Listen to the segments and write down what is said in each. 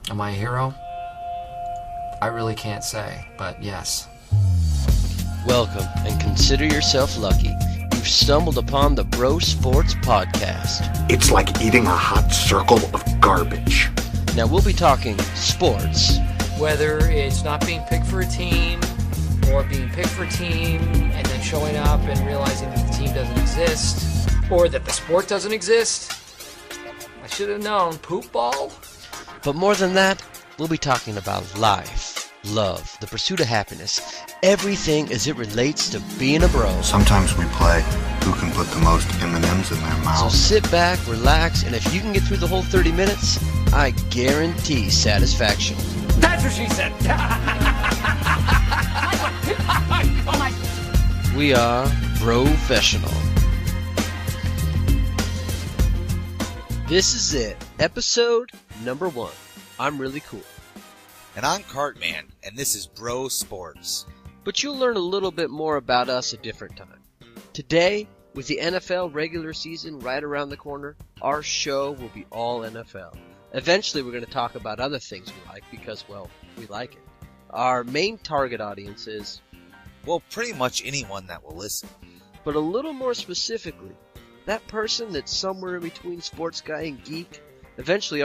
Am I a hero? I really can't say, but yes. Welcome, and consider yourself lucky. You've stumbled upon the Bro Sports Podcast. It's like eating a hot circle of garbage. Now we'll be talking sports. Whether it's not being picked for a team, or being picked for a team, and then showing up and realizing that the team doesn't exist, or that the sport doesn't exist. I should have known. Poop ball? But more than that, we'll be talking about life, love, the pursuit of happiness, everything as it relates to being a bro. Sometimes we play who can put the most M&Ms in their So mouth. sit back, relax, and if you can get through the whole 30 minutes, I guarantee satisfaction. That's what she said. We are Brofessional. This is it, episode number 1. I'm really cool. And I'm Cartman, and this is Bro Sports. But you'll learn a little bit more about us a different time. Today, with the NFL regular season right around the corner, our show will be all NFL. Eventually, we're going to talk about other things we like because, well, we like it. Our main target audience is, Well, pretty much anyone that will listen. but a little more specifically, that person that's somewhere in between sports guy and geek. Eventually,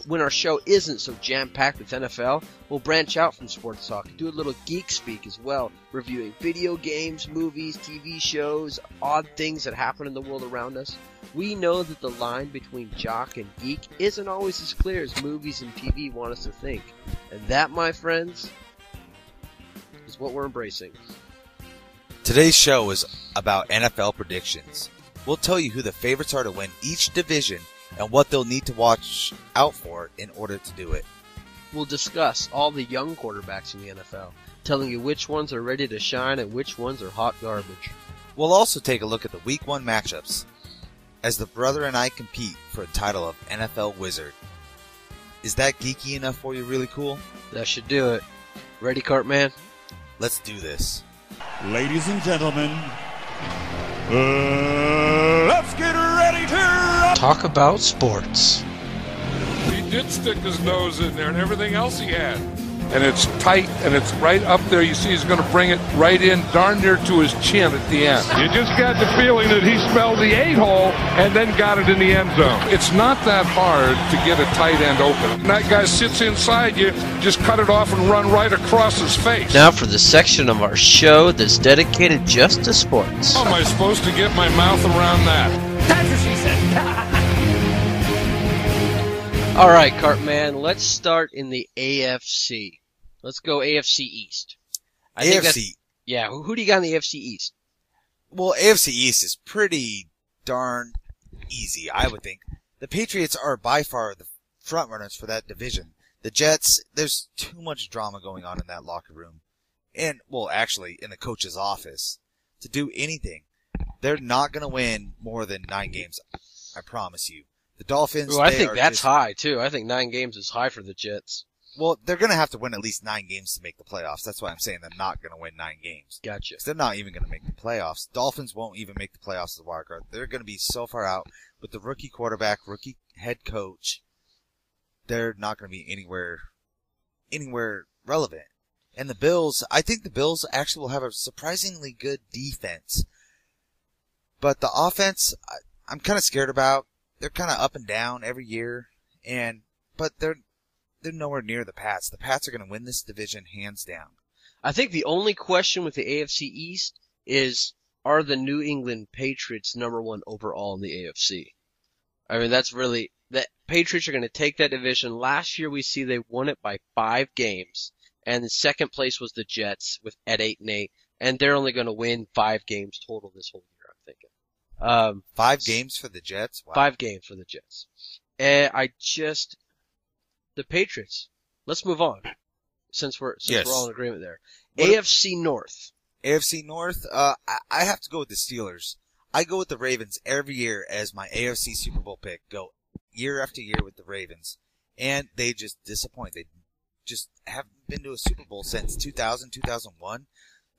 when our show isn't so jam-packed with NFL, we'll branch out from sports talk and do a little geek speak as well, reviewing video games, movies, TV shows, odd things that happen in the world around us. We know that the line between jock and geek isn't always as clear as movies and TV want us to think. And that, my friends, is what we're embracing. Today's show is about NFL predictions. We'll tell you who the favorites are to win each division and what they'll need to watch out for in order to do it. We'll discuss all the young quarterbacks in the NFL, telling you which ones are ready to shine and which ones are hot garbage. We'll also take a look at the Week 1 matchups as the brother and I compete for a title of NFL Wizard. Is that geeky enough for you, really cool? That should do it. Ready, Cartman? Let's do this. Ladies and gentlemen, let's get ready to Talk about sports. He did stick his nose in there and everything else he had. And it's tight and it's right up there. You see he's going to bring it right in darn near to his chin at the end. You just got the feeling that he smelled the 8-hole and then got it in the end zone. It's not that hard to get a tight end open. And that guy sits inside you, just cut it off and run right across his face. Now for the section of our show that's dedicated just to sports. How am I supposed to get my mouth around that? That's what she said. All right, Cartman, let's start in the AFC. Let's go AFC East. I think AFC. yeah, who do you got in the AFC East? Well, AFC East is pretty darn easy, I would think. The Patriots are by far the front runners for that division. The Jets, there's too much drama going on in that locker room. And, well, actually, in the coach's office. To do anything. They're not going to win more than 9 games. I promise you. The Dolphins, Ooh, I they think are that's just, high, too. I think 9 games is high for the Jets. Well, they're going to have to win at least 9 games to make the playoffs. That's why I'm saying they're not going to win 9 games. Gotcha. 'Cause they're not even going to make the playoffs. Dolphins won't even make the playoffs as a wild card. They're going to be so far out with the rookie quarterback, rookie head coach. They're not going to be anywhere relevant. And the Bills, I think the Bills actually will have a surprisingly good defense. But the offense, I'm kind of scared about. They're kind of up and down every year, but they're nowhere near the Pats. The Pats are going to win this division hands down. I think the only question with the AFC East is, are the New England Patriots number 1 overall in the AFC? I mean, that Patriots are going to take that division. Last year we see they won it by 5 games, and the second place was the Jets at 8-8, and they're only going to win 5 games total this whole year, I'm thinking. 5 games for the Jets? Wow. 5 games for the Jets. And the Patriots. Let's move on. Since we're all in agreement there. AFC North. AFC North, I have to go with the Steelers. I go with the Ravens every year as my AFC Super Bowl pick. Go year after year with the Ravens. And they just disappoint. They just haven't been to a Super Bowl since 2000, 2001.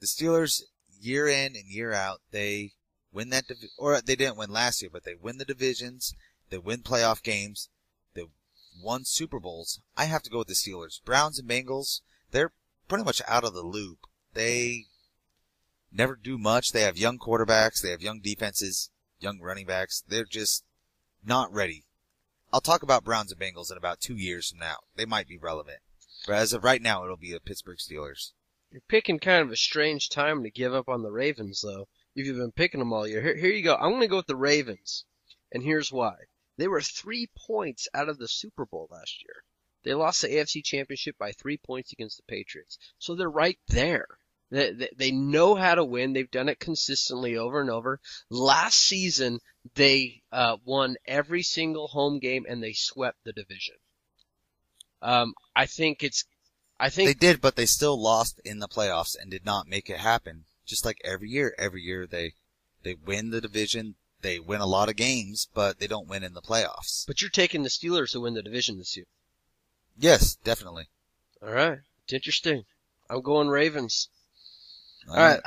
The Steelers, year in and year out, they win that or they didn't win last year, but they win the divisions, they win playoff games, they won Super Bowls, I have to go with the Steelers. Browns and Bengals, they're pretty much out of the loop. They never do much. They have young quarterbacks. They have young defenses, young running backs. They're just not ready. I'll talk about Browns and Bengals in about 2 years from now. They might be relevant. But as of right now, it'll be the Pittsburgh Steelers. You're picking kind of a strange time to give up on the Ravens, though. If you've been picking them all year. Here you go. I'm going to go with the Ravens. And here's why. They were 3 points out of the Super Bowl last year. They lost the AFC Championship by 3 points against the Patriots. So they're right there. They know how to win. They've done it consistently over and over. Last season, they won every single home game and they swept the division. I think They did, but they still lost in the playoffs and did not make it happen. Just like every year they win the division, they win a lot of games, but they don't win in the playoffs. But you're taking the Steelers to win the division this year. Yes, definitely. All right. It's interesting. I'm going Ravens. All right.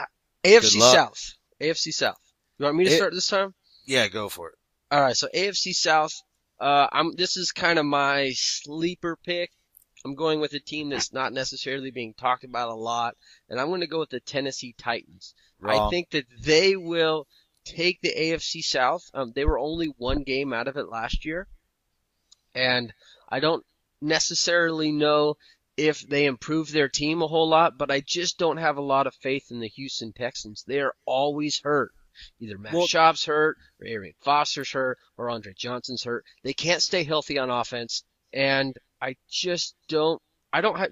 Good AFC luck. South. AFC South. You want me to start this time? Yeah, go for it. All right. So AFC South. This is kind of my sleeper pick. I'm going with a team that's not necessarily being talked about a lot, and I'm going to go with the Tennessee Titans. Wrong. I think that they will take the AFC South. They were only 1 game out of it last year, and I don't necessarily know if they improve their team a whole lot, but I just don't have a lot of faith in the Houston Texans. They are always hurt. Either Matt Schaub's hurt, or Arian Foster's hurt, or Andre Johnson's hurt. They can't stay healthy on offense, and I don't have,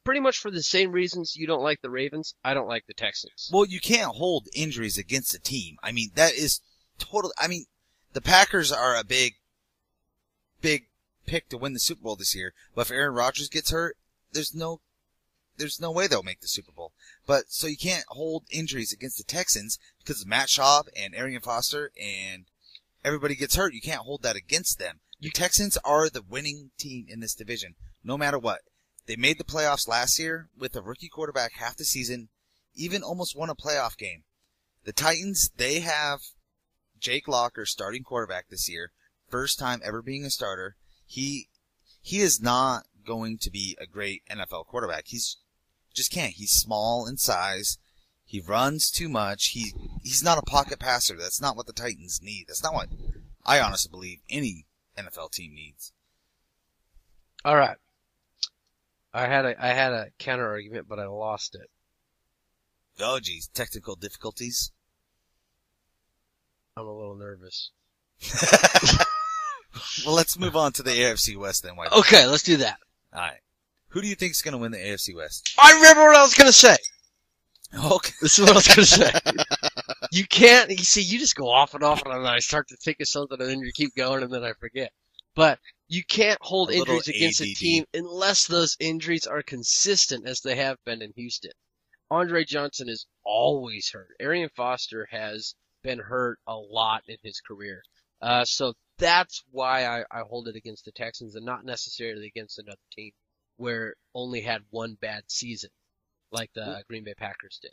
pretty much for the same reasons you don't like the Ravens, I don't like the Texans. Well, you can't hold injuries against a team. I mean, that is totally, the Packers are a big pick to win the Super Bowl this year, but if Aaron Rodgers gets hurt, there's no way they'll make the Super Bowl. But, so you can't hold injuries against the Texans because of Matt Schaub and Arian Foster and everybody gets hurt. You can't hold that against them. The Texans are the winning team in this division, no matter what. They made the playoffs last year with a rookie quarterback half the season, even almost won a playoff game. The Titans, they have Jake Locker starting quarterback this year, first time ever being a starter. He is not going to be a great NFL quarterback. He's just can't. He's small in size. He runs too much. He's not a pocket passer. That's not what the Titans need. That's not what I honestly believe any NFL team needs. All right. I had a counter argument, but I lost it. Oh, geez. Technical difficulties? I'm a little nervous. Well, let's move on to the AFC West then. Okay, let's do that. All right. Who do you think is going to win the AFC West? I remember what I was going to say. Okay. This is what I was going to say. You can't, you just go off and then I start to think of something and then you keep going and then I forget. But you can't hold injuries against a team unless those injuries are consistent as they have been in Houston. Andre Johnson is always hurt. Arian Foster has been hurt a lot in his career. So that's why I hold it against the Texans and not necessarily against another team where only had one bad season like the Green Bay Packers did.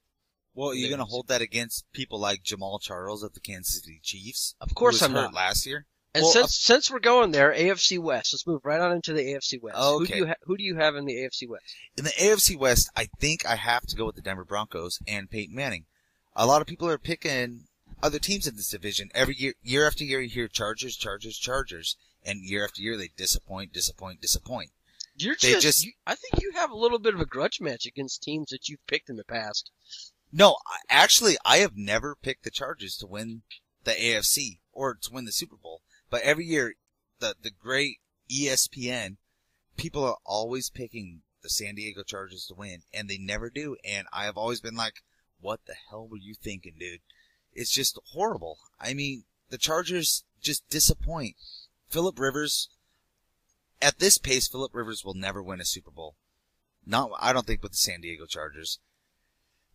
Well, you're going to hold that against people like Jamal Charles of the Kansas City Chiefs? Of course I'm hurt not. last year? And since we're going there, AFC West, let's move right on into the AFC West. Okay. Who do you have in the AFC West? In the AFC West, I think I have to go with the Denver Broncos and Peyton Manning. A lot of people are picking other teams in this division. Every year after year, you hear Chargers, and year after year they disappoint. I think you have a little bit of a grudge match against teams that you've picked in the past. No, actually, I have never picked the Chargers to win the AFC or to win the Super Bowl. But every year, the great ESPN, people are always picking the San Diego Chargers to win, and they never do. And I have always been like, what the hell were you thinking, dude? It's just horrible. I mean, the Chargers just disappoint. Phillip Rivers, at this pace, Phillip Rivers will never win a Super Bowl. I don't think with the San Diego Chargers.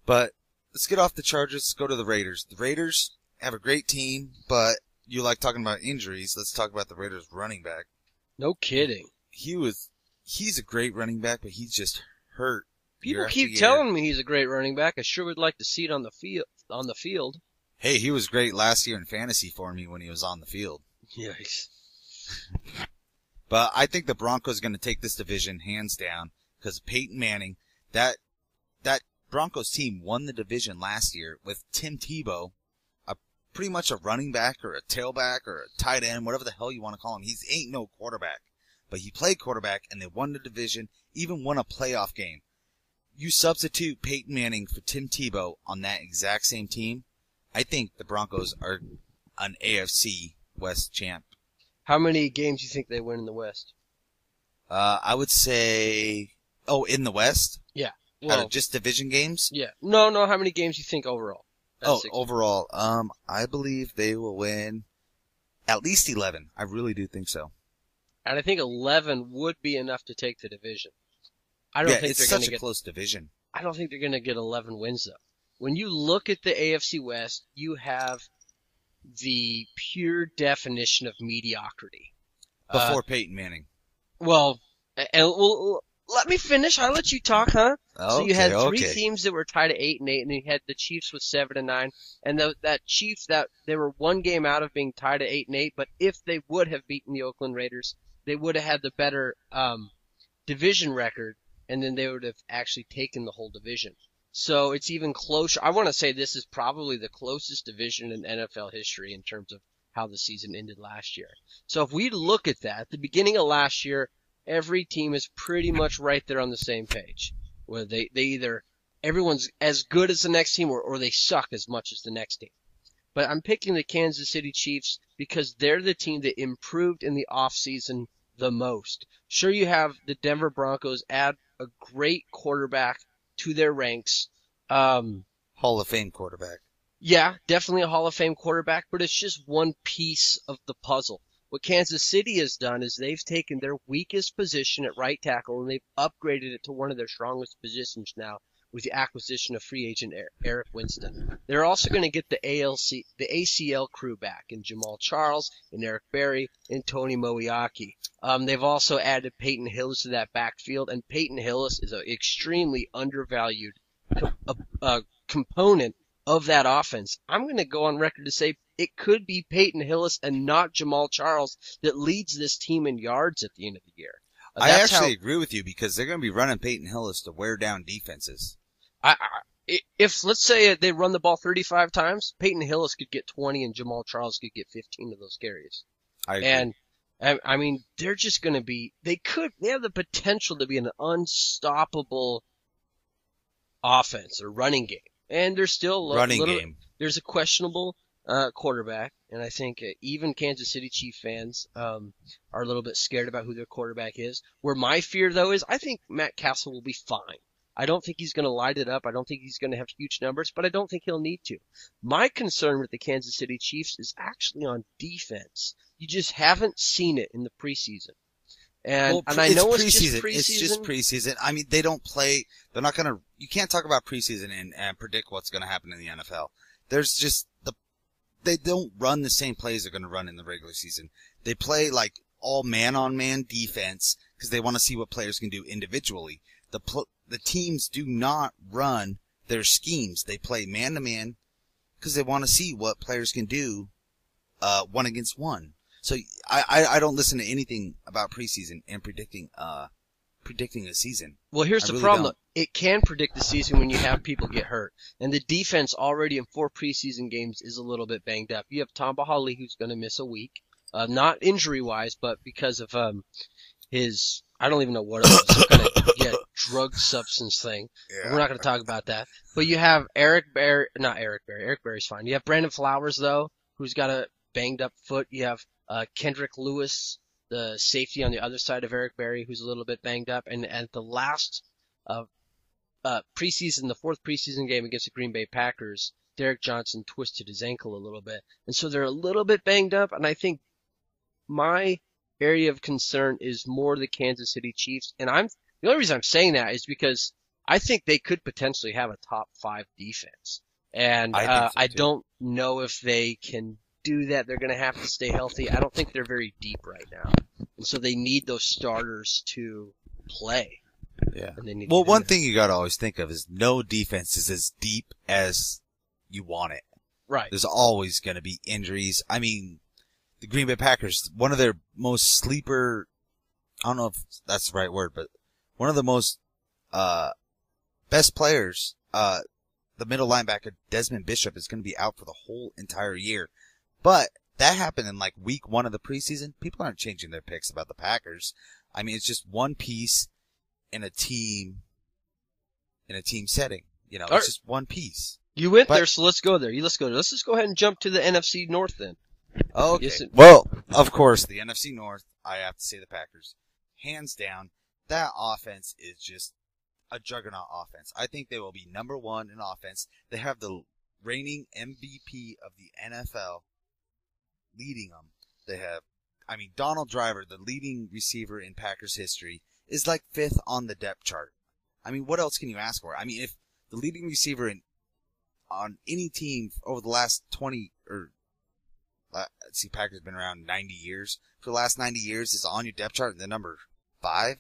But let's get off the Chargers. Let's go to the Raiders. The Raiders have a great team, but you like talking about injuries. Let's talk about the Raiders running back. No kidding. He's a great running back, but he's just hurt. People keep telling me he's a great running back. I sure would like to see it on the field. Hey, he was great last year in fantasy for me when he was on the field. Yikes. But I think the Broncos are going to take this division hands down because Peyton Manning, that Broncos team won the division last year with Tim Tebow, pretty much a running back or a tailback or a tight end, whatever the hell you want to call him. He ain't no quarterback. But he played quarterback, and they won the division, even won a playoff game. You substitute Peyton Manning for Tim Tebow on that exact same team, I think the Broncos are an AFC West champ. How many games do you think they win in the West? I would say, in the West? Yeah. Out of just division games? Yeah. No, how many games do you think overall? Overall, I believe they will win at least 11. I really do think so. And I think 11 would be enough to take the division. I don't think it's they're going such to a close division. I don't think they're going to get 11 wins, though. When you look at the AFC West, you have the pure definition of mediocrity. Before Peyton Manning. Well, let me finish. I'll let you talk, huh? Okay, so you had three teams that were tied at 8-8, and then you had the Chiefs with 7-9, and that Chiefs they were one game out of being tied at 8-8. But if they would have beaten the Oakland Raiders, they would have had the better division record, and then they would have actually taken the whole division. So it's even closer. I want to say this is probably the closest division in NFL history in terms of how the season ended last year. So if we look at that, at the beginning of last year, every team is pretty much right there on the same page. Where they either everyone's as good as the next team or they suck as much as the next team. But I'm picking the Kansas City Chiefs because they're the team that improved in the offseason the most. Sure, you have the Denver Broncos add a great quarterback to their ranks. Hall of Fame quarterback. Yeah, definitely a Hall of Fame quarterback, but it's just one piece of the puzzle. What Kansas City has done is they've taken their weakest position at right tackle and they've upgraded it to one of their strongest positions now with the acquisition of free agent Eric Winston. They're also going to get the ACL crew back in Jamal Charles and Eric Berry and Tony Moeaki. They've also added Peyton Hillis to that backfield, and Peyton Hillis is an extremely undervalued component of that offense. I'm going to go on record to say it could be Peyton Hillis and not Jamal Charles that leads this team in yards at the end of the year. I actually agree with you because they're going to be running Peyton Hillis to wear down defenses. If let's say they run the ball 35 times, Peyton Hillis could get 20 and Jamal Charles could get 15 of those carries. I agree. And I mean, they're just going to be, they have the potential to be an unstoppable offense or running game. And there's still there's a questionable quarterback, and I think even Kansas City Chief fans are a little bit scared about who their quarterback is. Where my fear, though, is I think Matt Castle will be fine. I don't think he's going to light it up. I don't think he's going to have huge numbers, but I don't think he'll need to. My concern with the Kansas City Chiefs is actually on defense. You just haven't seen it in the preseason. And I know it's just preseason. It's just preseason. I mean, they don't play. They're not going to. You can't talk about preseason and predict what's going to happen in the NFL. There's just they don't run the same plays they're going to run in the regular season. They play like all man-on-man defense because they want to see what players can do individually. The teams do not run their schemes. They play man-to-man because they want to see what players can do one against one. So I don't listen to anything about preseason and predicting a season. Well, here's the problem. It can predict the season when you have people get hurt. And the defense already in 4 preseason games is a little bit banged up. You have Tom Bahali who's going to miss a week. Not injury-wise, but because of his, I don't even know what it was, some kind of drug substance thing. Yeah. We're not going to talk about that. But you have Eric Berry's fine. You have Brandon Flowers, though, who's got a banged up foot. You have Kendrick Lewis, the safety on the other side of Eric Berry, who's a little bit banged up. And at the last preseason, the 4th preseason game against the Green Bay Packers, Derek Johnson twisted his ankle a little bit. And so they're a little bit banged up. And I think my area of concern is more the Kansas City Chiefs. And the only reason I'm saying that is because I think they could potentially have a top 5 defense. And I don't know if they can do that. They're going to have to stay healthy. I don't think they're very deep right now. And so they need those starters to play. Yeah. Well, one thing you got to always think of is no defense is as deep as you want it. Right. There's always going to be injuries. I mean, the Green Bay Packers, one of their most sleeper I don't know if that's the right word, but one of the most best players, the middle linebacker Desmond Bishop, is going to be out for the whole entire year. But that happened in like week 1 of the preseason. People aren't changing their picks about the Packers. I mean, it's just one piece in a team setting. You know, it's just one piece. You went there, so let's go there. Let's just go ahead and jump to the NFC North then. Okay. Well, of course, the NFC North, I have to say the Packers. Hands down, that offense is just a juggernaut offense. I think they will be number 1 in offense. They have the reigning MVP of the NFL leading them. They have, Donald Driver, the leading receiver in Packers history, is like 5th on the depth chart. What else can you ask for? If the leading receiver on any team over the last 20 or Packers been around 90 years. For the last 90 years, is on your depth chart the number 5.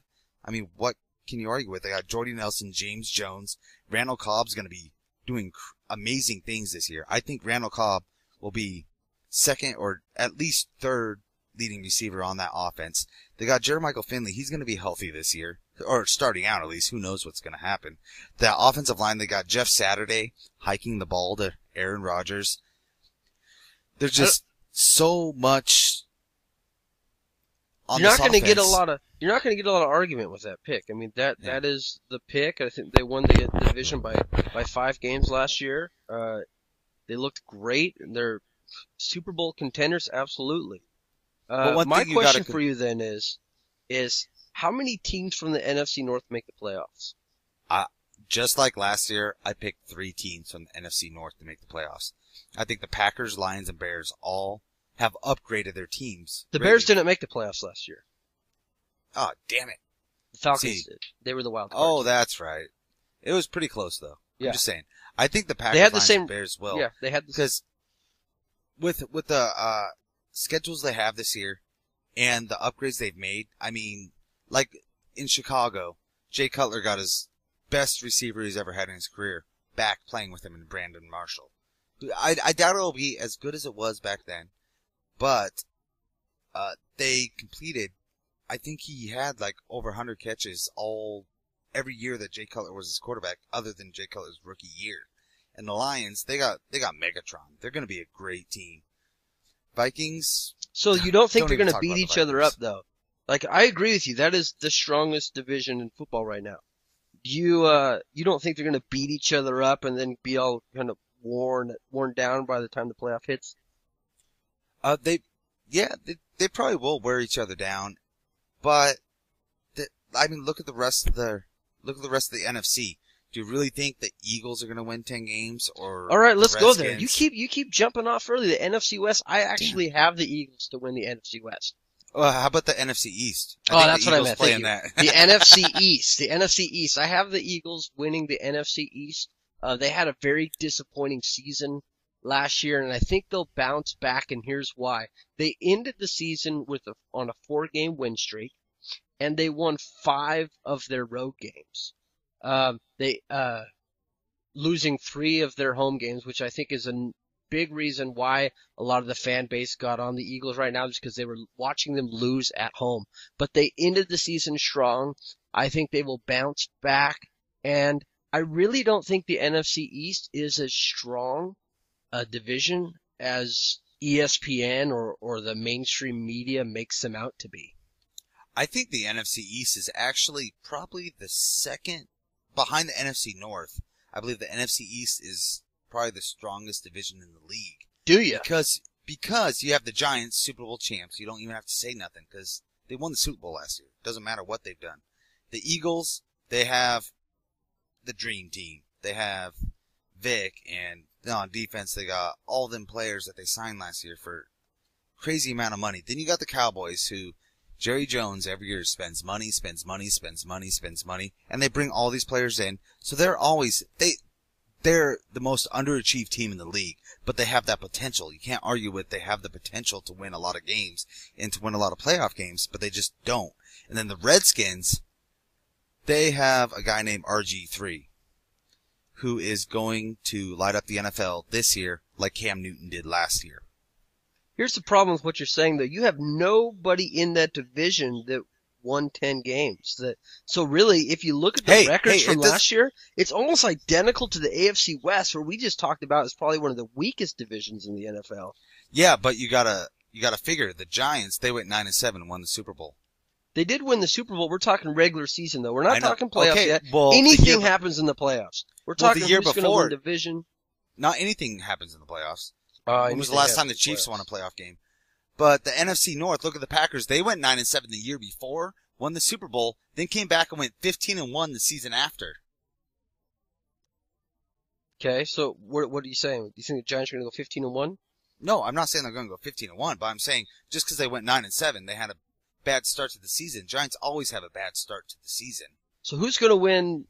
What can you argue with? They got Jordy Nelson, James Jones. Randall Cobb's going to be doing amazing things this year. I think Randall Cobb will be 2nd or at least 3rd leading receiver on that offense. They got Jermichael Finley. He's going to be healthy this year, or starting out at least. Who knows what's going to happen? That offensive line, they got Jeff Saturday hiking the ball to Aaron Rodgers. There's just so much on You're this not going to get a offense. lot of. You're not going to get a lot of argument with that pick. That is the pick. I think they won the division by 5 games last year. They looked great. They're Super Bowl contenders, absolutely. My question for you then is how many teams from the NFC North make the playoffs? Just like last year, I picked 3 teams from the NFC North to make the playoffs. I think the Packers, Lions, and Bears all have upgraded their teams. The Bears didn't make the playoffs last year. Oh, damn it. The Falcons did. They were the wild card. Oh, that's right. It was pretty close, though. Yeah. I'm just saying. I think the Packers, they had the Lions, same, and Bears will. Yeah, they had the Because with the schedules they have this year and the upgrades they've made, like in Chicago, Jay Cutler got his best receiver he's ever had in his career back playing with him in Brandon Marshall. I doubt it'll be as good as it was back then, but they completed, I think he had like over 100 catches every year that Jay Cutler was his quarterback, other than Jay Cutler's rookie year. And the Lions, they got Megatron. They're going to be a great team. Vikings. So you don't think they're going to talk beat about the each other Vikings. up, though? Like, I agree with you. That is the strongest division in football right now. You don't think they're going to beat each other up and then be all kind of worn down by the time the playoff hits? They probably will wear each other down, but look at the rest of the NFC. Do you really think the Eagles are going to win 10 games? Or all right, let's go there. Redskins? You keep jumping off early. The NFC West. I actually have the Eagles to win the NFC West. How about the NFC East? That's what I meant. Playing Thank that. you. The NFC East. The NFC East. I have the Eagles winning the NFC East. They had a very disappointing season last year, and I think they'll bounce back, and here's why. They ended the season on a 4-game win streak, and they won 5 of their road games. They losing 3 of their home games, which I think is a big reason why a lot of the fan base got on the Eagles right now, just because they were watching them lose at home. But they ended the season strong. I think they will bounce back, and I really don't think the NFC East is as strong a division as ESPN or the mainstream media makes them out to be. I think the NFC East is actually probably the second behind the NFC North. I believe the NFC East is probably the strongest division in the league. Do you? Because you have the Giants, Super Bowl champs. You don't even have to say nothing because they won the Super Bowl last year. Doesn't matter what they've done. The Eagles, they have the dream team. They have Vic, and on defense they got all them players that they signed last year for crazy amount of money. Then you got the Cowboys, who Jerry Jones every year spends money, and they bring all these players in. So they're the most underachieved team in the league, but they have that potential. You can't argue with they have the potential to win a lot of games and to win a lot of playoff games, but they just don't. And then the Redskins, they have a guy named RG3 who is going to light up the NFL this year like Cam Newton did last year. Here's the problem with what you're saying, though. You have nobody in that division that won 10 games. So really, if you look at the records from last year, it's almost identical to the AFC West, where we just talked about is probably one of the weakest divisions in the NFL. Yeah, but you gotta figure the Giants, they went 9-7 and won the Super Bowl. They did win the Super Bowl. We're talking regular season, though. We're not talking playoffs yet. Well, anything happens in the playoffs. We're talking the year who's going to win division. Not anything happens in the playoffs. When was the last time the Chiefs won a playoff game? But the NFC North, look at the Packers. They went 9-7 the year before, won the Super Bowl, then came back and went 15-1 the season after. Okay, so what are you saying? Do you think the Giants are going to go 15-1? No, I'm not saying they're going to go 15-1, but I'm saying just because they went 9-7, they had a bad start to the season. Giants always have a bad start to the season. So who's going to win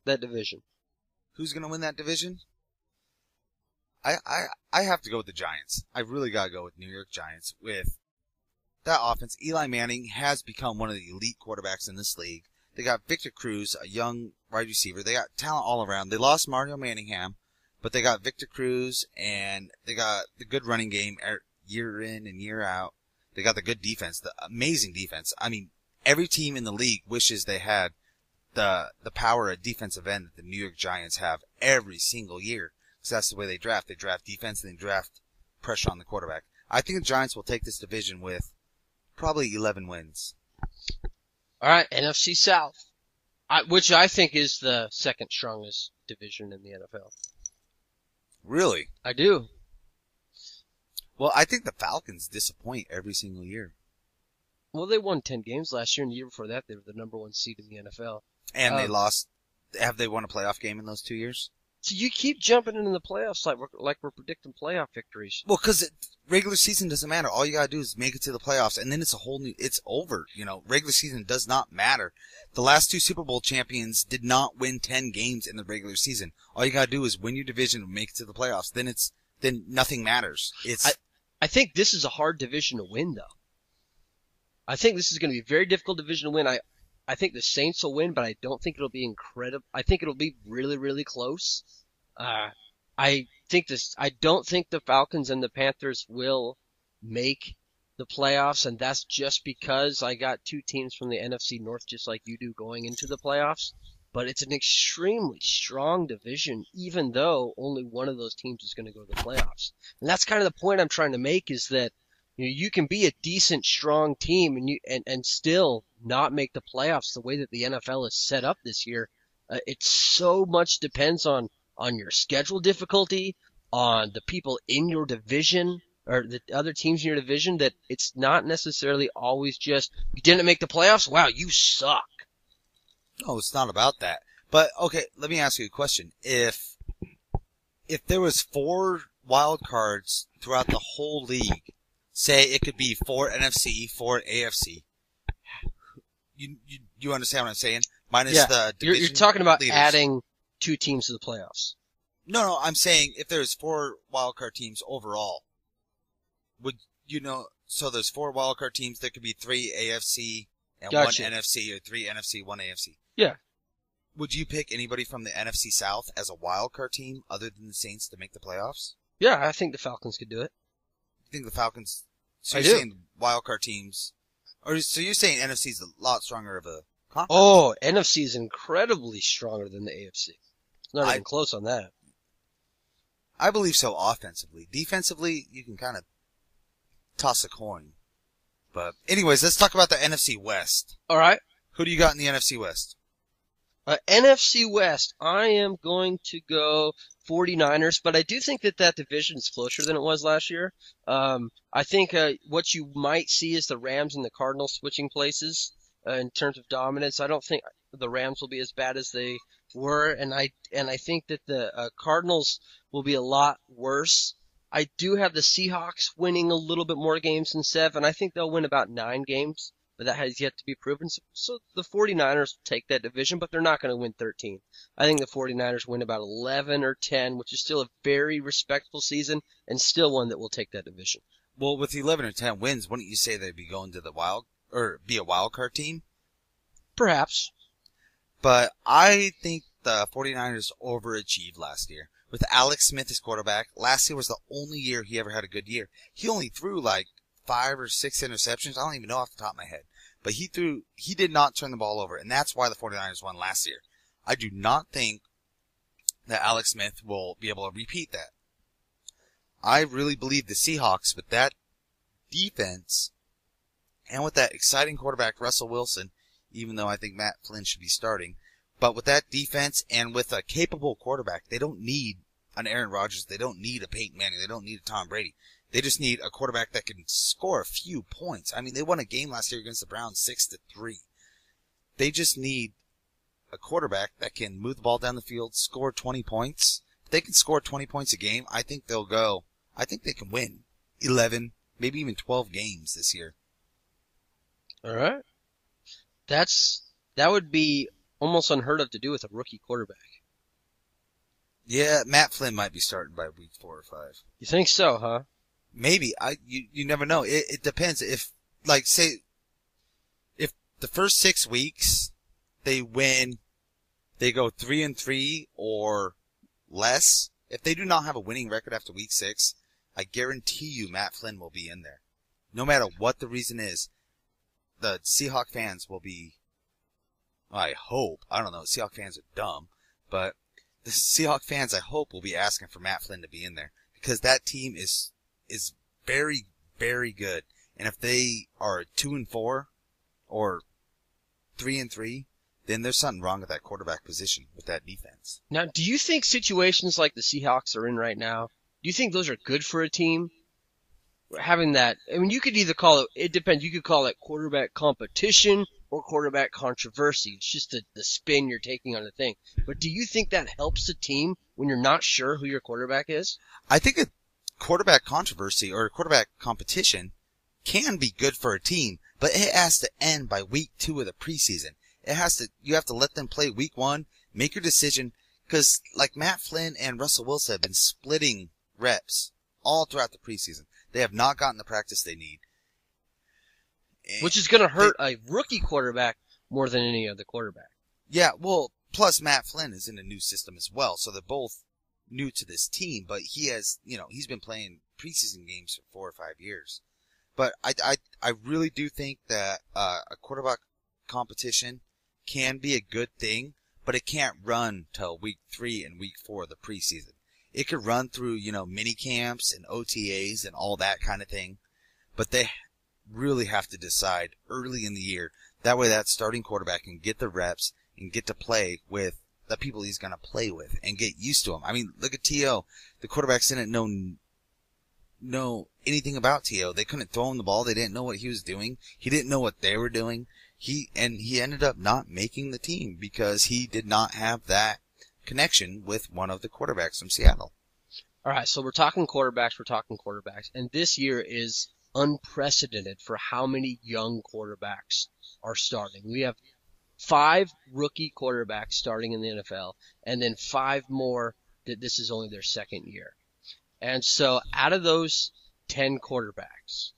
that division? Who's going to win that division? I have to go with the Giants. I really got to go with New York Giants. With that offense, Eli Manning has become one of the elite quarterbacks in this league. They got Victor Cruz, a young wide receiver. They got talent all around. They lost Mario Manningham, but they got Victor Cruz, and they got the good running game year in and year out. They got the good defense, the amazing defense. I mean, every team in the league wishes they had the power at defensive end that the New York Giants have every single year. Because that's the way they draft. They draft defense and they draft pressure on the quarterback. I think the Giants will take this division with probably 11 wins. All right, NFC South, which I think is the second strongest division in the NFL. Really? I do. Well, I think the Falcons disappoint every single year. Well, they won 10 games last year, and the year before that, they were the number one seed in the NFL. And they lost. Have they won a playoff game in those 2 years? So you keep jumping into the playoffs like we're predicting playoff victories. Well, because regular season doesn't matter. All you gotta do is make it to the playoffs, and then it's over. You know, regular season does not matter. The last 2 Super Bowl champions did not win 10 games in the regular season. All you gotta do is win your division and make it to the playoffs. Then nothing matters. I think this is a hard division to win, though. I think this is going to be a very difficult division to win. I think the Saints will win, but I don't think it'll be incredible. I think it'll be really, really close. I don't think the Falcons and the Panthers will make the playoffs, and that's just because I got 2 teams from the NFC North, just like you do, going into the playoffs. But it's an extremely strong division, even though only one of those teams is going to go to the playoffs. And that's kind of the point I'm trying to make, is that you can be a decent, strong team and still not make the playoffs the way that the NFL is set up this year. It so much depends on your schedule difficulty, on the people in your division, or the other teams in your division, that it's not necessarily always just, you didn't make the playoffs? Wow, you suck. No, it's not about that. But, okay, let me ask you a question. If there was 4 wild cards throughout the whole league, say it could be 4 NFC, 4 AFC, you understand what I'm saying? Minus the division You're talking about leaders. adding 2 teams to the playoffs. No, I'm saying if there's 4 wildcard teams overall, so there's 4 wildcard teams, there could be 3 AFC and Gotcha. 1 NFC, or 3 NFC, 1 AFC. Yeah. Would you pick anybody from the NFC South as a wildcard team other than the Saints to make the playoffs? Yeah, I think the Falcons could do it. You think the Falcons, so I you're do. saying wildcard teams, so you're saying NFC is a lot stronger of a conference? Oh, NFC is incredibly stronger than the AFC. It's not even close on that. I believe so offensively. Defensively, you can kind of toss a coin. But anyways, let's talk about the NFC West. All right. Who do you got in the NFC West? NFC West, I am going to go 49ers, but I do think that division is closer than it was last year. I think what you might see is the Rams and the Cardinals switching places in terms of dominance. I don't think the Rams will be as bad as they were, and I think that the Cardinals will be a lot worse. I do have the Seahawks winning a little bit more games than 7. I think they'll win about 9 games, but that has yet to be proven. So the 49ers will take that division, but they're not going to win 13. I think the 49ers win about 11 or 10, which is still a very respectable season and still one that will take that division. Well, with 11 or 10 wins, wouldn't you say they'd be going to be a wild card team? Perhaps. But I think the 49ers overachieved last year. With Alex Smith as quarterback, last year was the only year he ever had a good year. He only threw like 5 or 6 interceptions. I don't even know off the top of my head. but he did not turn the ball over, and that's why the 49ers won last year. I do not think that Alex Smith will be able to repeat that. I really believe the Seahawks, with that defense and with that exciting quarterback Russell Wilson, even though I think Matt Flynn should be starting, but with that defense and with a capable quarterback, they don't need an Aaron Rodgers, they don't need a Peyton Manning, they don't need a Tom Brady. They just need a quarterback that can score a few points. I mean, they won a game last year against the Browns 6-3. They just need a quarterback that can move the ball down the field, score 20 points. If they can score 20 points a game, I think they can win 11, maybe even 12 games this year. All right. That would be almost unheard of to do with a rookie quarterback. Yeah, Matt Flynn might be starting by week 4 or 5. You think so, huh? Maybe. You never know. It depends. If the first 6 weeks they win, they go 3-3 or less. If they do not have a winning record after week 6, I guarantee you Matt Flynn will be in there. No matter what the reason is, the Seahawk fans will be, I hope, I don't know, Seahawk fans are dumb, but the Seahawk fans, I hope, will be asking for Matt Flynn to be in there, because that team is very, very good. And if they are 2-4 or 3-3, then there's something wrong with that quarterback position with that defense. Now, do you think situations like the Seahawks are in right now, do you think those are good for a team? Having that, I mean, you could either call it depends, you could call it quarterback competition or quarterback controversy. It's just the spin you're taking on the thing. But do you think that helps the team when you're not sure who your quarterback is? I think a quarterback controversy or a quarterback competition can be good for a team, but it has to end by week 2 of the preseason. You have to let them play week 1, make your decision, because like Matt Flynn and Russell Wilson have been splitting reps all throughout the preseason. They have not gotten the practice they need. Which is going to hurt a rookie quarterback more than any other quarterback. Yeah, well, plus Matt Flynn is in a new system as well, so they're both new to this team, but he's been playing preseason games for 4 or 5 years. But I really do think that a quarterback competition can be a good thing, but it can't run till week 3 and week 4 of the preseason. It could run through, mini camps and OTAs and all that kind of thing, but they really have to decide early in the year. That way that starting quarterback can get the reps and get to play with the people he's going to play with and get used to them. I mean, look at T.O. The quarterbacks didn't know anything about T.O. They couldn't throw him the ball. They didn't know what he was doing. He didn't know what they were doing. He ended up not making the team because he did not have that connection with one of the quarterbacks from Seattle. All right, so we're talking quarterbacks, and this year is unprecedented for how many young quarterbacks are starting. We have 5 rookie quarterbacks starting in the NFL, and then 5 more that this is only their second year. And so out of those 10 quarterbacks,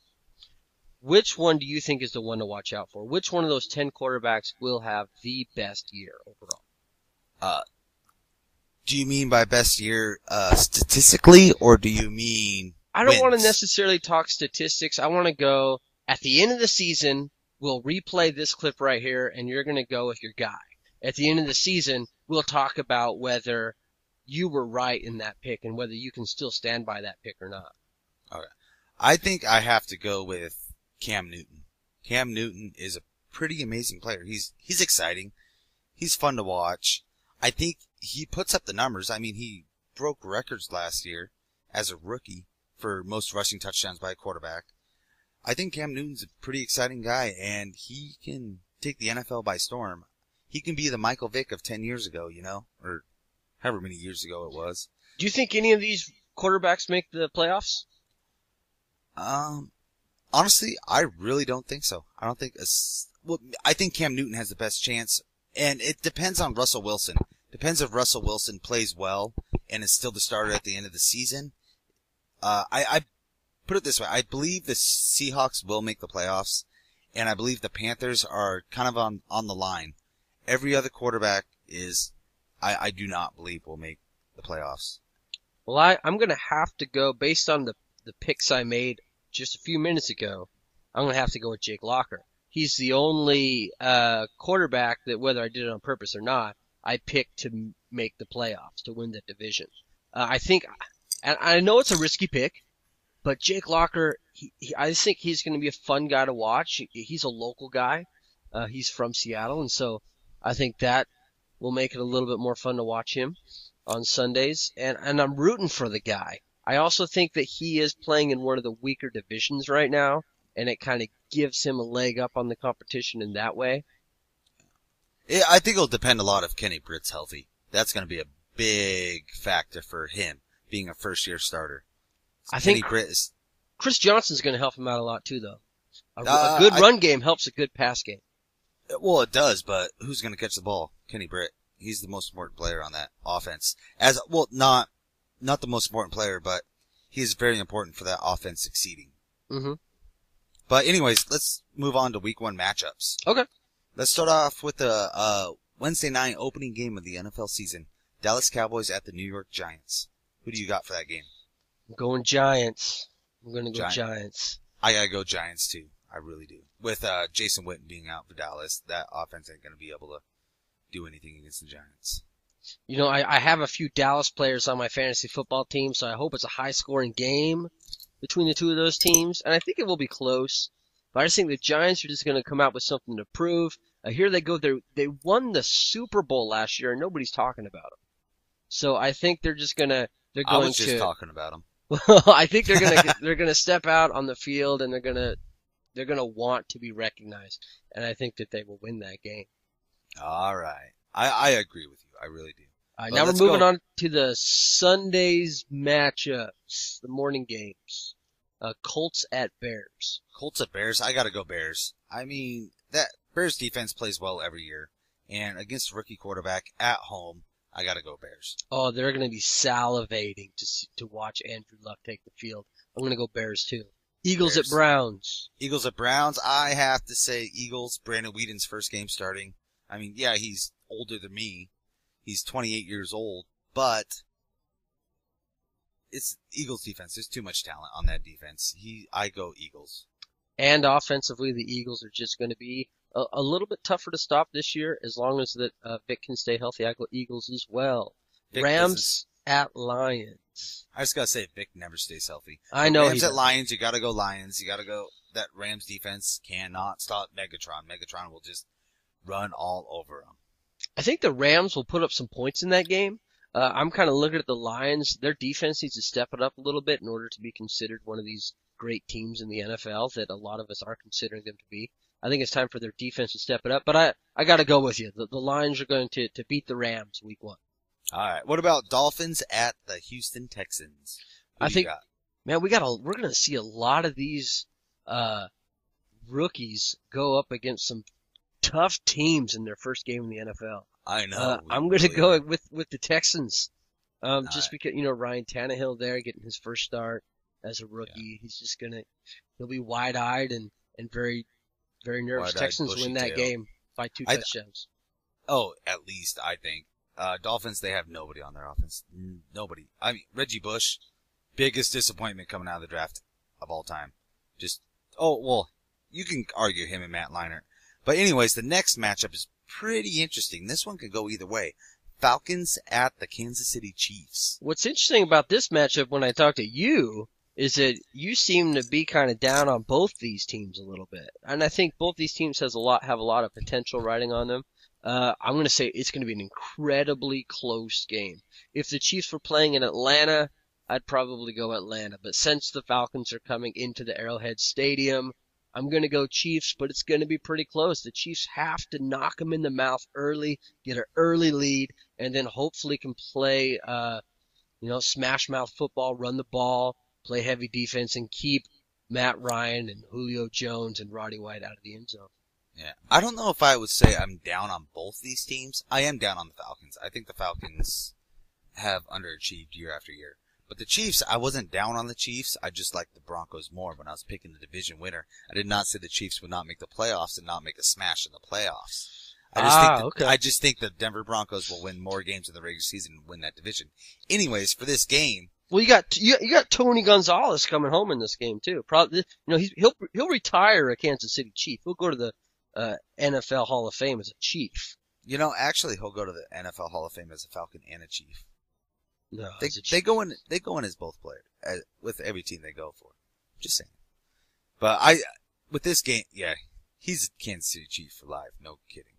which one do you think is the one to watch out for? Which one of those 10 quarterbacks will have the best year overall? Do you mean by best year statistically, or do you mean I don't wins? want to necessarily talk statistics. I want to go at the end of the season, we'll replay this clip right here, and you're going to go with your guy. At the end of the season, we'll talk about whether you were right in that pick and whether you can still stand by that pick or not. Okay. I think I have to go with Cam Newton. Cam Newton is a pretty amazing player. He's exciting. He's fun to watch. I think he puts up the numbers. I mean, he broke records last year as a rookie for most rushing touchdowns by a quarterback. I think Cam Newton's a pretty exciting guy, and he can take the NFL by storm. He can be the Michael Vick of 10 years ago, or however many years ago it was. Do you think any of these quarterbacks make the playoffs? Honestly, I really don't think so. I don't think I think Cam Newton has the best chance, and it depends on Russell Wilson. Depends if Russell Wilson plays well and is still the starter at the end of the season. I put it this way. I believe the Seahawks will make the playoffs, and I believe the Panthers are kind of on the line. Every other quarterback I do not believe will make the playoffs. Well, I'm going to have to go, based on the picks I made just a few minutes ago, I'm going to have to go with Jake Locker. he's the only quarterback that, whether I did it on purpose or not, I picked to make the playoffs, to win the division. I think, and I know it's a risky pick, but Jake Locker, I just think he's going to be a fun guy to watch. He's a local guy. He's from Seattle, and so I think that will make it a little bit more fun to watch him on Sundays. And I'm rooting for the guy. I also think that he is playing in one of the weaker divisions right now, and it kind of gives him a leg up on the competition in that way. Yeah, I think it'll depend a lot if Kenny Britt's healthy. That's going to be a big factor for him, being a first-year starter. I think Britt is... Chris Johnson's going to help him out a lot too, though. A good run game helps a good pass game. Well, it does, but who's going to catch the ball? Kenny Britt. He's the most important player on that offense. Not the most important player, but he's very important for that offense succeeding. Mm-hmm. But anyways, let's move on to week 1 matchups. Okay. Let's start off with the Wednesday night opening game of the NFL season. Dallas Cowboys at the New York Giants. Who do you got for that game? I'm going Giants. I'm going to go Giants. I got to go Giants too. I really do. With Jason Witten being out for Dallas, that offense ain't going to be able to do anything against the Giants. You know, I have a few Dallas players on my fantasy football team, so I hope it's a high-scoring game between the two of those teams, and I think it will be close. But I just think the Giants are just going to come out with something to prove. Here they go. They won the Super Bowl last year, and nobody's talking about them. So I think they're just going to. I was just talking about them. I think they're gonna step out on the field, and they're gonna want to be recognized, and I think that they will win that game. All right, I agree with you. I really do. All right, now we're moving on to the Sunday's matchups, the morning games. Colts at Bears. Colts at Bears. I gotta go Bears. I mean, that Bears defense plays well every year, and against a rookie quarterback at home, I gotta go Bears. Oh, they're gonna be salivating to watch Andrew Luck take the field. I'm gonna go Bears too. Eagles at Browns. Eagles at Browns. I have to say Eagles. Brandon Whedon's first game starting. I mean, yeah, he's older than me. He's 28 years old, but it's Eagles defense. There's too much talent on that defense. I go Eagles. And offensively, the Eagles are just going to be a little bit tougher to stop this year, as long as that Vic can stay healthy. I go Eagles as well. Rams at Lions. I just gotta say, Vic never stays healthy. I know. Rams at Lions, you gotta go Lions. You gotta go. That Rams defense cannot stop Megatron. Megatron will just run all over them. I think the Rams will put up some points in that game. I'm kind of looking at the Lions. Their defense needs to step it up a little bit in order to be considered one of these great teams in the NFL that a lot of us are considering them to be. I think it's time for their defense to step it up, but I got to go with you. The Lions are going to beat the Rams week 1. All right. What about Dolphins at the Houston Texans? I think, man, we're going to see a lot of these rookies go up against some tough teams in their first game in the NFL. I know. I'm going to go with the Texans, just because Ryan Tannehill there getting his first start as a rookie. Yeah. He's just he'll be wide-eyed and very, very nervous. Wide-eyed, Texans win that game by 2 touchdowns. At least I think. Dolphins, they have nobody on their offense. Nobody. I mean, Reggie Bush, biggest disappointment coming out of the draft of all time. You can argue him and Matt Leinart. But anyways, the next matchup is pretty interesting. This one could go either way. Falcons at the Kansas City Chiefs. What's interesting about this matchup when I talk to you is that you seem to be kind of down on both these teams a little bit. And I think both these teams have a lot of potential riding on them. I'm going to say it's going to be an incredibly close game. If the Chiefs were playing in Atlanta, I'd probably go Atlanta. But since the Falcons are coming into the Arrowhead Stadium, I'm going to go Chiefs, but it's going to be pretty close. The Chiefs have to knock them in the mouth early, get an early lead, and then hopefully can play, smash mouth football, run the ball, play heavy defense, and keep Matt Ryan and Julio Jones and Roddy White out of the end zone. Yeah. I don't know if I would say I'm down on both these teams. I am down on the Falcons. I think the Falcons have underachieved year after year. But the Chiefs, I wasn't down on the Chiefs. I just liked the Broncos more when I was picking the division winner. I did not say the Chiefs would not make the playoffs and not make a smash in the playoffs. I just think the Denver Broncos will win more games in the regular season and win that division. Anyways, for this game. Well, you got Tony Gonzalez coming home in this game too. Probably, he'll retire a Kansas City Chief. He'll go to NFL Hall of Fame as a Chief. You know, actually, he'll go to the NFL Hall of Fame as a Falcon and a Chief. No, They go in as both players with every team they go for. Just saying. But with this game, yeah, he's a Kansas City Chief for life. No kidding.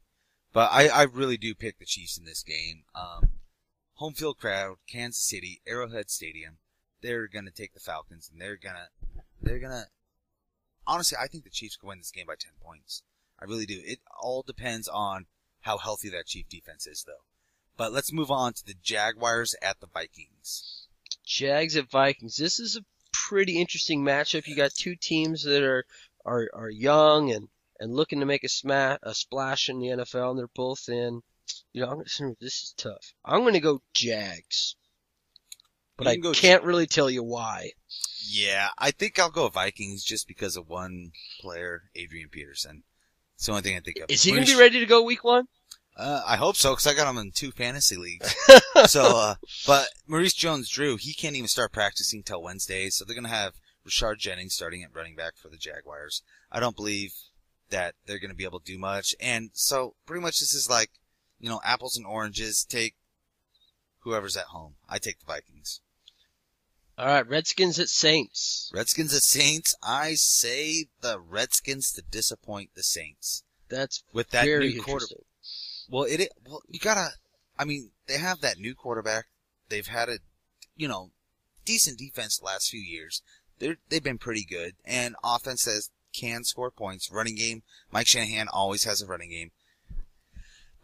But I really do pick the Chiefs in this game. Home field crowd, Kansas City, Arrowhead Stadium. They're gonna take the Falcons, and they're gonna. Honestly, I think the Chiefs can win this game by 10 points. I really do. It all depends on how healthy that Chief defense is, though. But let's move on to the Jaguars at the Vikings. Jags at Vikings. This is a pretty interesting matchup. You got two teams that are young and looking to make a splash in the NFL, and they're both in. This is tough. I'm going to go Jags, but I can't really tell you why. Yeah, I think I'll go Vikings just because of one player, Adrian Peterson. It's the only thing I think of. Is he going to be ready to go week 1? I hope so, because I got him in 2 fantasy leagues. But Maurice Jones-Drew, he can't even start practicing till Wednesday, so they're going to have Rashard Jennings starting at running back for the Jaguars. I don't believe that they're going to be able to do much, and so pretty much this is like, apples and oranges. Take whoever's at home. I take the Vikings. All right, Redskins at Saints. Redskins at Saints. I say the Redskins to disappoint the Saints. That's with that very new interesting. Well, you gotta. I mean, they have that new quarterback. They've had a, decent defense the last few years. They've been pretty good, and offense can score points. Running game. Mike Shanahan always has a running game.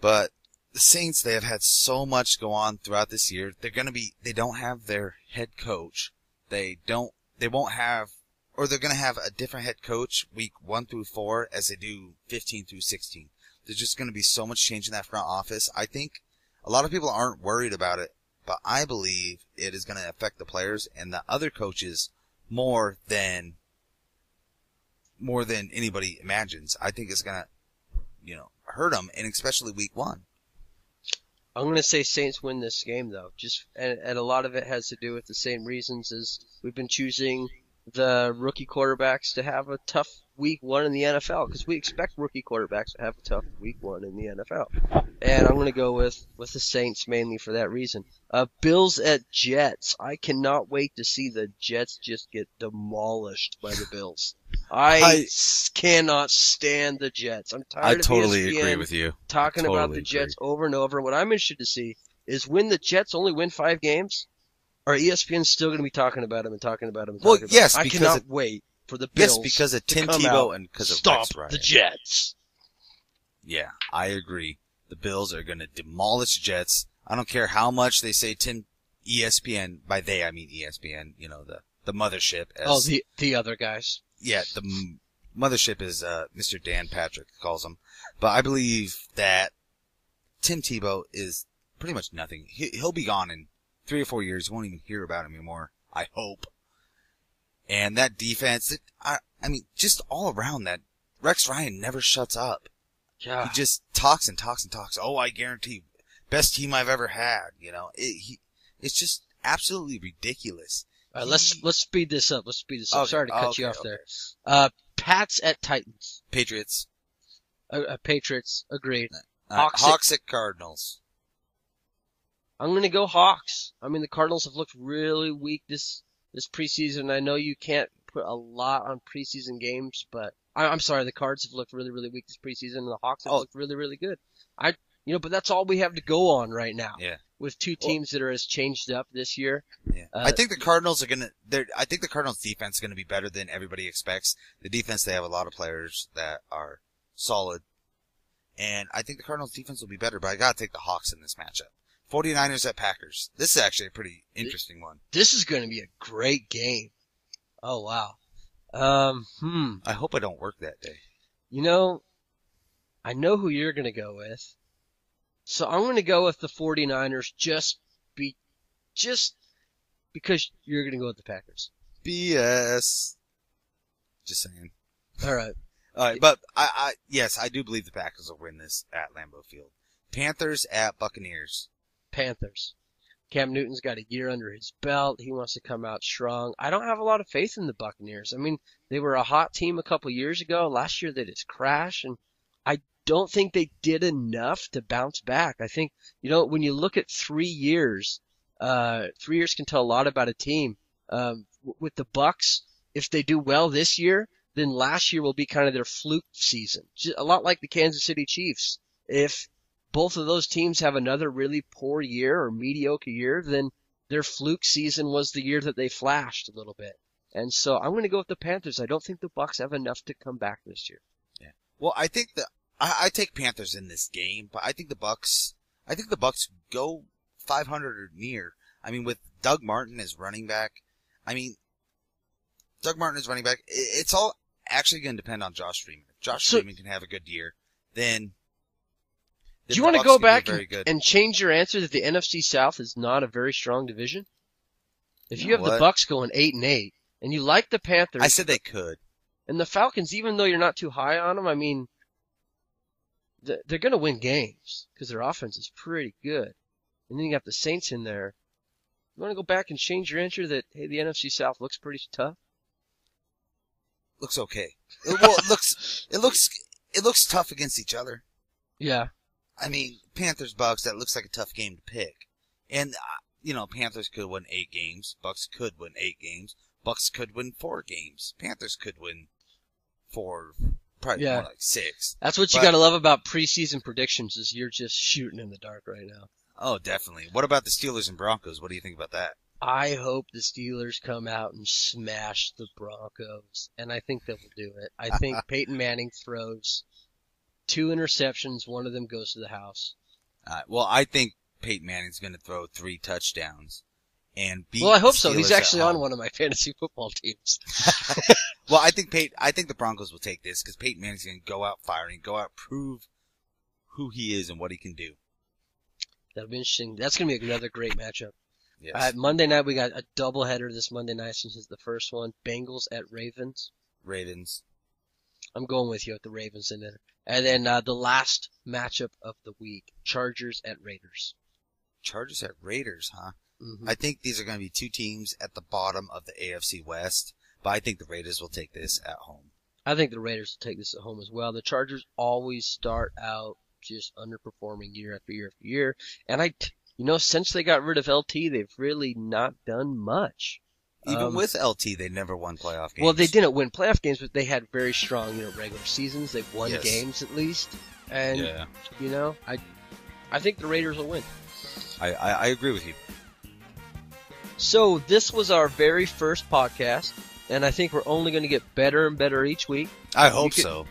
But the Saints, they have had so much go on throughout this year. They don't have their head coach. They're going to have a different head coach week 1 through 4 as they do 15 through 16. There's just going to be so much change in that front office. I think a lot of people aren't worried about it, but I believe it is going to affect the players and the other coaches more than anybody imagines. I think it's going to, hurt them, and especially week 1. I'm going to say Saints win this game, though. And a lot of it has to do with the same reasons as we've been choosing the rookie quarterbacks to have a tough week 1 in the NFL, because we expect rookie quarterbacks to have a tough week 1 in the NFL. And I'm going to go with the Saints mainly for that reason. Bills at Jets. I cannot wait to see the Jets just get demolished by the Bills. I cannot stand the Jets. I'm tired of ESPN agree with you. Talking about the Jets over and over. What I'm interested to see is when the Jets only win 5 games, are ESPN still going to be talking about them and talking about them? Well, yes, I cannot wait for the Bills. Yes, because of Tim to come Tebow out, and because of stop Rex Ryan. the Jets. Yeah, I agree. The Bills are going to demolish Jets. I don't care how much they say ESPN. By they, I mean ESPN. The mothership. The other guys. Yeah, the mothership is Mr. Dan Patrick calls him. But I believe that Tim Tebow is pretty much nothing. He'll be gone in 3 or 4 years. You won't even hear about him anymore. I hope. And that defense, I mean, just all around that, Rex Ryan never shuts up. Yeah. He just talks and talks and talks. Oh, I guarantee, best team I've ever had. It's just absolutely ridiculous. All right, let's speed this up. Okay, Sorry to cut you off okay. there. Pats at Titans. Patriots. Patriots. Agreed. Hawks at Cardinals. I'm going to go Hawks. I mean, the Cardinals have looked really weak this preseason. I know you can't put a lot on preseason games, but I'm sorry, the Cards have looked really, really weak this preseason, and the Hawks have looked really, really good. But that's all we have to go on right now. Yeah. With 2 teams that are as changed up this year. Yeah. I think the Cardinals I think the Cardinals defense is going to be better than everybody expects. The defense, they have a lot of players that are solid. And I think the Cardinals defense will be better, but I got to take the Hawks in this matchup. 49ers at Packers. This is actually a pretty interesting one. This is going to be a great game. Oh, wow. I hope I don't work that day. I know who you're going to go with. So I'm going to go with the 49ers just because you're going to go with the Packers. BS. Just saying. All right. But yes, I do believe the Packers will win this at Lambeau Field. Panthers at Buccaneers. Panthers. Cam Newton's got a year under his belt. He wants to come out strong. I don't have a lot of faith in the Buccaneers. I mean, they were a hot team a couple years ago. Last year they just crashed, and don't think they did enough to bounce back. I think, when you look at 3 years, 3 years can tell a lot about a team. With the Bucks, if they do well this year, then last year will be kind of their fluke season. A lot like the Kansas City Chiefs. If both of those teams have another really poor year or mediocre year, then their fluke season was the year that they flashed a little bit. And so I'm going to go with the Panthers. I don't think the Bucks have enough to come back this year. Yeah. Well, I think I take Panthers in this game, but I think the Bucks go 500 or near. I mean, with Doug Martin as running back, it's all actually going to depend on Josh Freeman. If Josh Freeman can have a good year, then do you want to go back and change your answer that the NFC South is not a very strong division? If you have the Bucks going 8-8, and you like the Panthers, I said they could. And the Falcons, even though you're not too high on them, they're going to win games because their offense is pretty good. And then you got the Saints in there. You want to go back and change your answer that, hey, the NFC South looks pretty tough? Looks okay. Well, it looks tough against each other. Yeah. Panthers, Bucks, that looks like a tough game to pick. And, Panthers could win 8 games. Bucks could win 8 games. Bucks could win 4 games. Panthers could win 4, probably more like 6. That's what you got to love about preseason predictions is you're just shooting in the dark right now. Oh, definitely. What about the Steelers and Broncos? What do you think about that? I hope the Steelers come out and smash the Broncos, and I think they will do it. I think Peyton Manning throws 2 interceptions. One of them goes to the house. Well, I think Peyton Manning's going to throw 3 touchdowns and beat. Well, I hope so. Steelers He's actually on one of my fantasy football teams. Well, I think the Broncos will take this because Peyton Manning's going to go out firing, go out prove who he is and what he can do. That'll be interesting. That's going to be another great matchup. Yes. Monday night, we got a doubleheader this Monday night since it's the first one. Bengals at Ravens. Ravens. I'm going with you at the Ravens in there. And then the last matchup of the week, Chargers at Raiders. Chargers at Raiders, huh? Mm-hmm. I think these are going to be 2 teams at the bottom of the AFC West, but I think the Raiders will take this at home. I think the Raiders will take this at home as well. The Chargers always start out just underperforming year after year after year. And since they got rid of LT, they've really not done much. Even with LT, they never won playoff games. Well, they didn't win playoff games, but they had very strong, regular seasons. They've won games at least. And, I think the Raiders will win. I agree with you. So this was our very first podcast, and I think we're only going to get better and better each week. I hope so.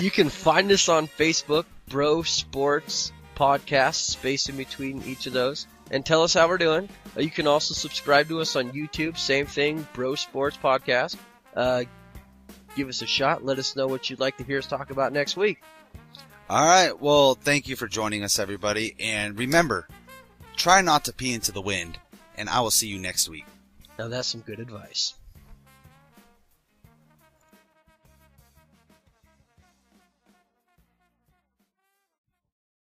You can find us on Facebook, Bro Sports Podcast, space in between each of those, and tell us how we're doing. You can also subscribe to us on YouTube, same thing, Bro Sports Podcast. Give us a shot. Let us know what you'd like to hear us talk about next week. All right. Well, thank you for joining us, everybody. And remember, try not to pee into the wind, and I will see you next week. Now that's some good advice.